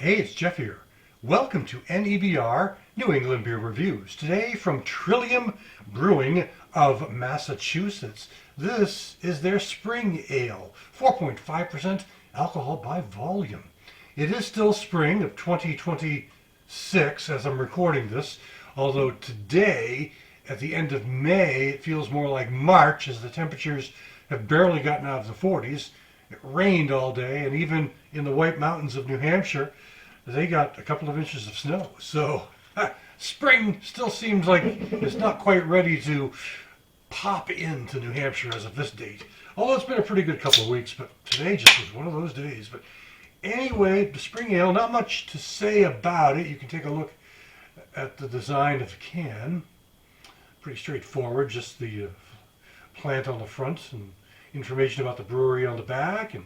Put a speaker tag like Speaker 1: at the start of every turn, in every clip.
Speaker 1: Hey, it's Jeff here. Welcome to NEBR, New England Beer Reviews. Today from Trillium Brewing of Massachusetts. This is their Spring Ale, 4.5% alcohol by volume. It is still spring of 2026 as I'm recording this, although today, at the end of May, it feels more like March as the temperatures have barely gotten out of the 40s. It rained all day, and even in the White Mountains of New Hampshire, they got a couple of inches of snow. So spring still seems like it's not quite ready to pop into New Hampshire as of this date. Although it's been a pretty good couple of weeks, but today just was one of those days. But anyway, the Spring Ale, not much to say about it. You can take a look at the design of the can. Pretty straightforward, just the plant on the front and information about the brewery on the back, and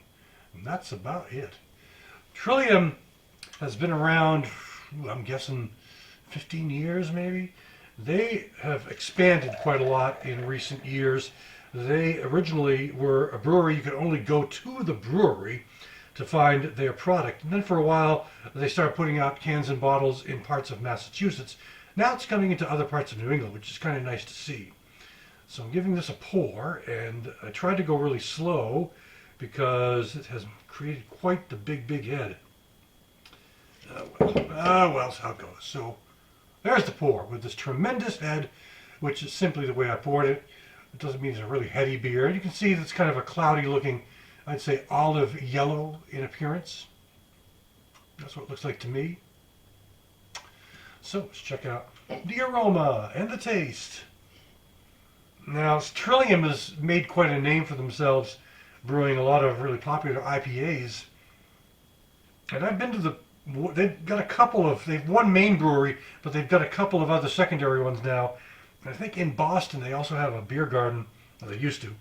Speaker 1: that's about it. Trillium has been around, I'm guessing, 15 years maybe. They have expanded quite a lot in recent years. They originally were a brewery. You could only go to the brewery to find their product. And then for a while, they started putting out cans and bottles in parts of Massachusetts. Now it's coming into other parts of New England, which is kind of nice to see. So I'm giving this a pour, and I tried to go really slow because it has created quite the big head. Well, that's how it goes. So there's the pour with this tremendous head, which is simply the way I poured it. It doesn't mean it's a really heady beer. You can see it's kind of a cloudy looking, I'd say olive yellow in appearance. That's what it looks like to me. So let's check out the aroma and the taste. Now, Trillium has made quite a name for themselves brewing a lot of really popular IPAs. And I've been to they've got a couple of, they've one main brewery, but they've got a couple of other secondary ones now. And I think in Boston they also have a beer garden, or they used to.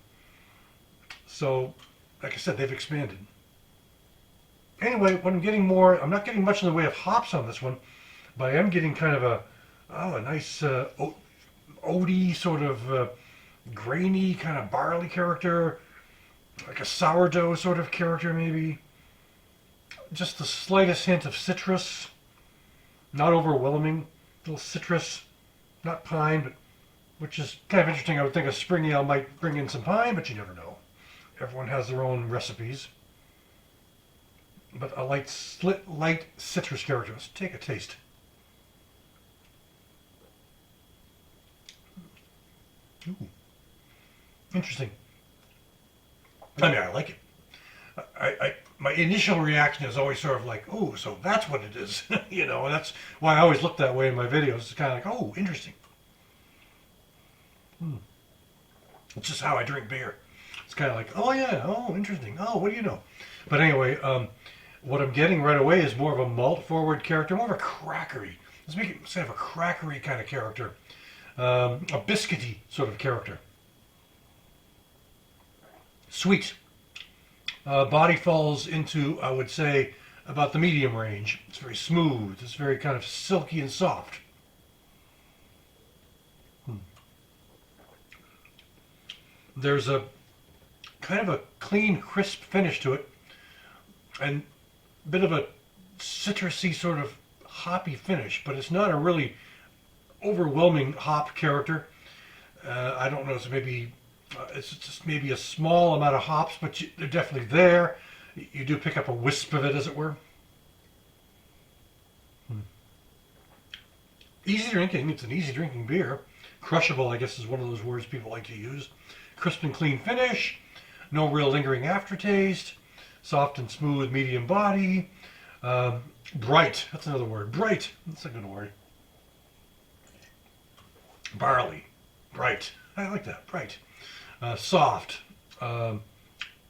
Speaker 1: So, like I said, they've expanded. Anyway, what I'm not getting much in the way of hops on this one, but I am getting kind of a nice oaty sort of grainy kind of barley character, like a sourdough sort of character maybe. Just the slightest hint of citrus, not overwhelming, a little citrus, not pine, but which is kind of interesting. I would think a spring ale might bring in some pine, but you never know. Everyone has their own recipes. But a light citrus character. Let's take a taste. Ooh. Interesting. I mean, I like it. My initial reaction is always sort of like, oh, so that's what it is. And that's why I always look that way in my videos. It's kind of like, oh, interesting. It's just how I drink beer. It's kind of like, oh, yeah, oh, interesting. Oh, what do you know? But anyway, what I'm getting right away is more of a malt-forward character, more of a crackery. Let's make it say of a crackery kind of character. A biscuity sort of character. Sweet. Body falls into, I would say, about the medium range. It's very smooth. It's very kind of silky and soft. There's a kind of a clean, crisp finish to it, and a bit of a citrusy sort of hoppy finish, but it's not a really overwhelming hop character. I don't know, it's just maybe a small amount of hops, but they're definitely there. You do pick up a wisp of it, as it were. Easy drinking. It's an easy drinking beer. Crushable, I guess, is one of those words people like to use. Crisp and clean finish. No real lingering aftertaste. Soft and smooth, medium body. Bright. That's another word. Bright. That's a good word. Barley. Bright. I like that. Bright. Soft.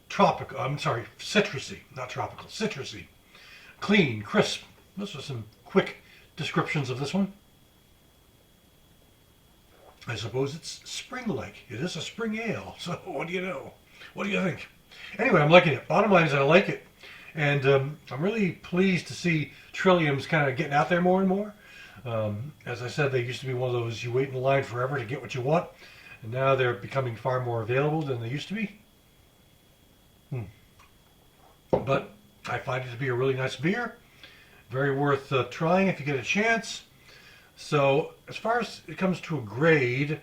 Speaker 1: Tropical. I'm sorry. Citrusy. Not tropical. Citrusy. Clean. Crisp. Those are some quick descriptions of this one. I suppose it's spring-like. It is a spring ale. So what do you know? What do you think? Anyway, I'm liking it. Bottom line is I like it. And I'm really pleased to see Trillium's kind of getting out there more and more. As I said, they used to be one of those you wait in the line forever to get what you want. And now they're becoming far more available than they used to be. But I find it to be a really nice beer. Very worth trying if you get a chance. So as far as it comes to a grade,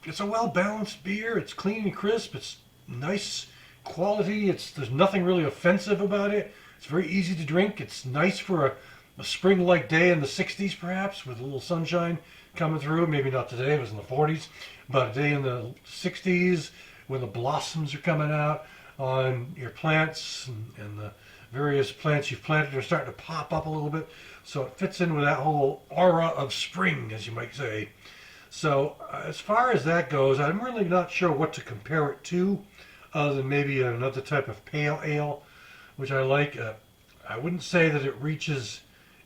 Speaker 1: it's a well-balanced beer. It's clean and crisp. It's nice quality. There's nothing really offensive about it. It's very easy to drink. It's nice for a spring-like day in the 60s, perhaps, with a little sunshine coming through. Maybe not today, it was in the 40s, but a day in the 60s when the blossoms are coming out on your plants and the various plants you've planted are starting to pop up a little bit. So it fits in with that whole aura of spring, as you might say. So as far as that goes, I'm really not sure what to compare it to, other than maybe another type of pale ale, which I like. I wouldn't say that it reaches.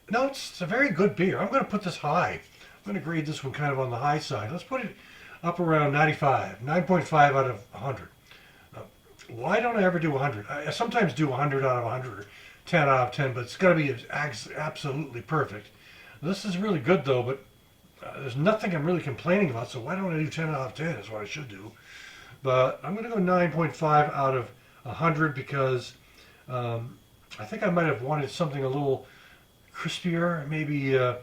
Speaker 1: No, it's a very good beer. I'm going to put this high. I'm going to grade this one kind of on the high side. Let's put it up around 95, 9.5 out of 100. Why don't I ever do 100? I sometimes do 100 out of 100 or 10 out of 10, but it's got to be absolutely perfect. This is really good though, but there's nothing I'm really complaining about, so why don't I do 10 out of 10 is what I should do. But I'm going to go 9.5 out of 100 because I think I might have wanted something a little crispier, maybe a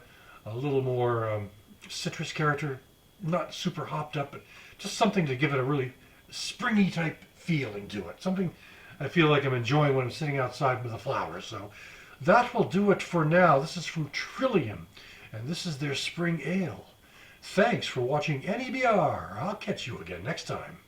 Speaker 1: little more citrus character, not super hopped up, but just something to give it a really springy type feeling to it. Something I feel like I'm enjoying when I'm sitting outside with the flowers. So that will do it for now. This is from Trillium, and this is their spring ale. Thanks for watching NEBR. I'll catch you again next time.